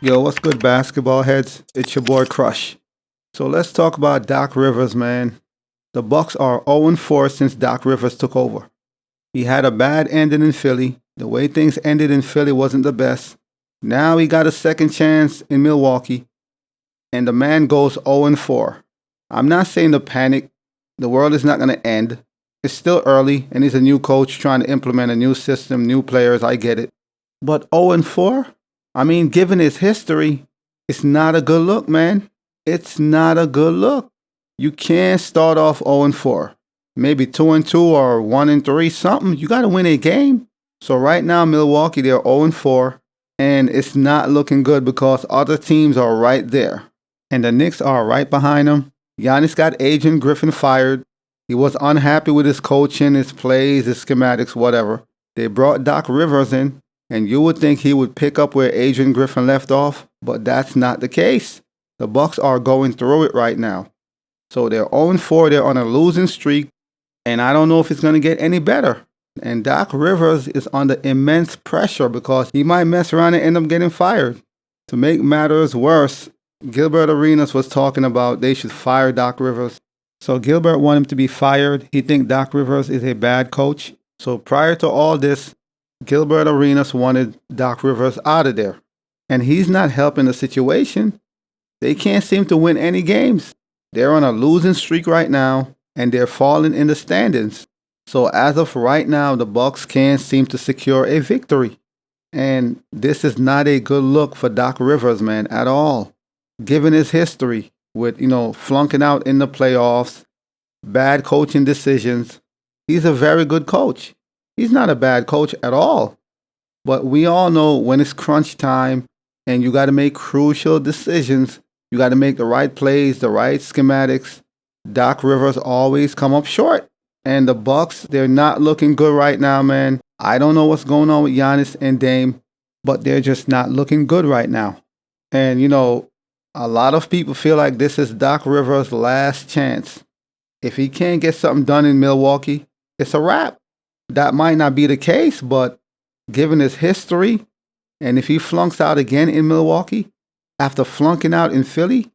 Yo, what's good, basketball heads? It's your boy Crush. So let's talk about Doc Rivers, man. The Bucks are 0-4 since Doc Rivers took over. He had a bad ending in Philly. The way things ended in Philly wasn't the best. Now he got a second chance in Milwaukee, and the man goes 0-4. I'm not saying to panic. The world is not going to end. It's still early, and he's a new coach trying to implement a new system, new players. I get it. But 0-4? I mean, given his history, it's not a good look, man. It's not a good look. You can't start off 0-4. Maybe 2-2 or 1-3, something. You got to win a game. So right now, Milwaukee, they're 0-4, and it's not looking good because other teams are right there. And the Knicks are right behind them. Giannis got Adrian Griffin fired. He was unhappy with his coaching, his plays, his schematics, whatever. They brought Doc Rivers in, and you would think he would pick up where Adrian Griffin left off, but that's not the case. The Bucks are going through it right now. So they're 0-4, they're on a losing streak, and I don't know if it's going to get any better. And Doc Rivers is under immense pressure because he might mess around and end up getting fired. To make matters worse, Gilbert Arenas was talking about they should fire Doc Rivers. So Gilbert wanted him to be fired. He thinks Doc Rivers is a bad coach. So prior to all this, Gilbert Arenas wanted Doc Rivers out of there. And he's not helping the situation. They can't seem to win any games. They're on a losing streak right now, and they're falling in the standings. So as of right now, the Bucks can't seem to secure a victory. And this is not a good look for Doc Rivers, man, at all. Given his history with, flunking out in the playoffs, bad coaching decisions, he's a very good coach. He's not a bad coach at all. But we all know when it's crunch time and you got to make crucial decisions, you got to make the right plays, the right schematics. Doc Rivers always come up short. And the Bucks, they're not looking good right now, man. I don't know what's going on with Giannis and Dame, but they're just not looking good right now. And, a lot of people feel like this is Doc Rivers' last chance. If he can't get something done in Milwaukee, it's a wrap. That might not be the case, but given his history, and if he flunks out again in Milwaukee, after flunking out in Philly,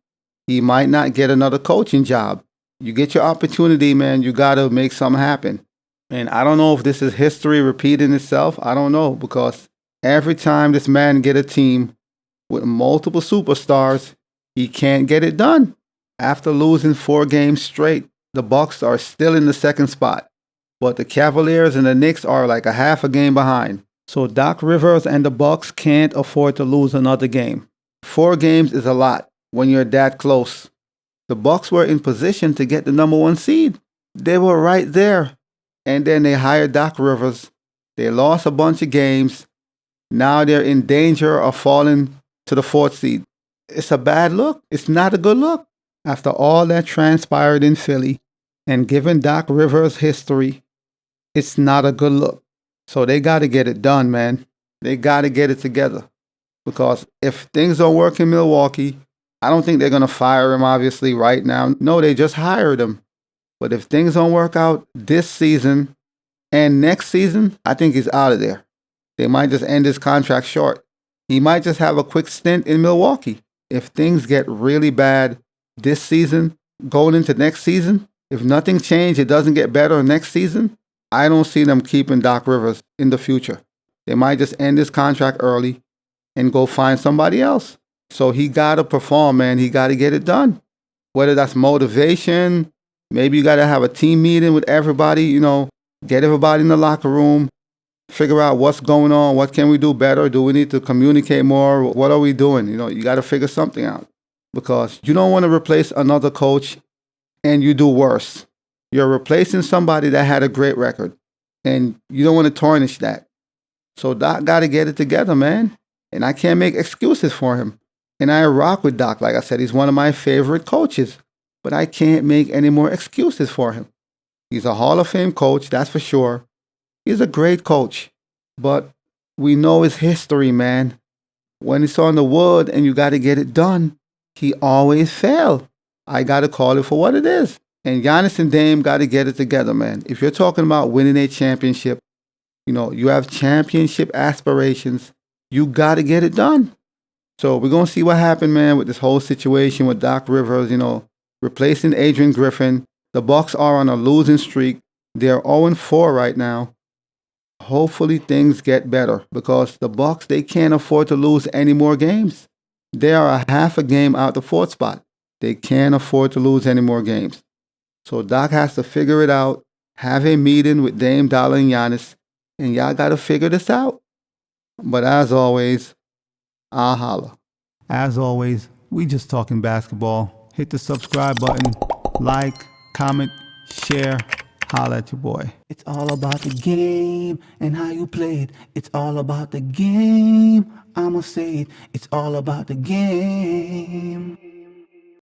he might not get another coaching job. You get your opportunity, man. You got to make something happen. And I don't know if this is history repeating itself. I don't know, because every time this man get a team with multiple superstars, he can't get it done. After losing 4 games straight, the Bucks are still in the second spot. But the Cavaliers and the Knicks are like a half a game behind. So Doc Rivers and the Bucks can't afford to lose another game. 4 games is a lot when you're that close. The Bucks were in position to get the number 1 seed. They were right there. And then they hired Doc Rivers. They lost a bunch of games. Now they're in danger of falling to the 4th seed. It's a bad look. It's not a good look. After all that transpired in Philly, and given Doc Rivers' history, it's not a good look. So they got to get it done, man. They got to get it together. Because if things don't work in Milwaukee, I don't think they're going to fire him, obviously, right now. No, they just hired him. But if things don't work out this season and next season, I think he's out of there. They might just end his contract short. He might just have a quick stint in Milwaukee. If things get really bad this season, going into next season, if nothing changed, it doesn't get better next season, I don't see them keeping Doc Rivers in the future. They might just end his contract early and go find somebody else. So he got to perform, man. He got to get it done. Whether that's motivation, maybe you got to have a team meeting with everybody, get everybody in the locker room, figure out what's going on, what can we do better, do we need to communicate more, what are we doing? You got to figure something out because you don't want to replace another coach and you do worse. You're replacing somebody that had a great record and you don't want to tarnish that. So Doc got to get it together, man. And I can't make excuses for him. And I rock with Doc. Like I said, he's one of my favorite coaches, but I can't make any more excuses for him. He's a Hall of Fame coach, that's for sure. He's a great coach, but we know his history, man. When it's on the wood and you got to get it done, he always fails. I got to call it for what it is. And Giannis and Dame got to get it together, man. If you're talking about winning a championship, you have championship aspirations, you got to get it done. So we're going to see what happened, man, with this whole situation with Doc Rivers, replacing Adrian Griffin. The Bucks are on a losing streak. They're 0-4 right now. Hopefully things get better because the Bucks, they can't afford to lose any more games. They are a half a game out the fourth spot. They can't afford to lose any more games. So Doc has to figure it out, have a meeting with Dame Dollar and Giannis, and y'all got to figure this out. But as always, I'll holla. As always, we just talking basketball. Hit the subscribe button, like, comment, share. Holla at your boy. It's all about the game and how you play it. It's all about the game. I'ma say it. It's all about the game.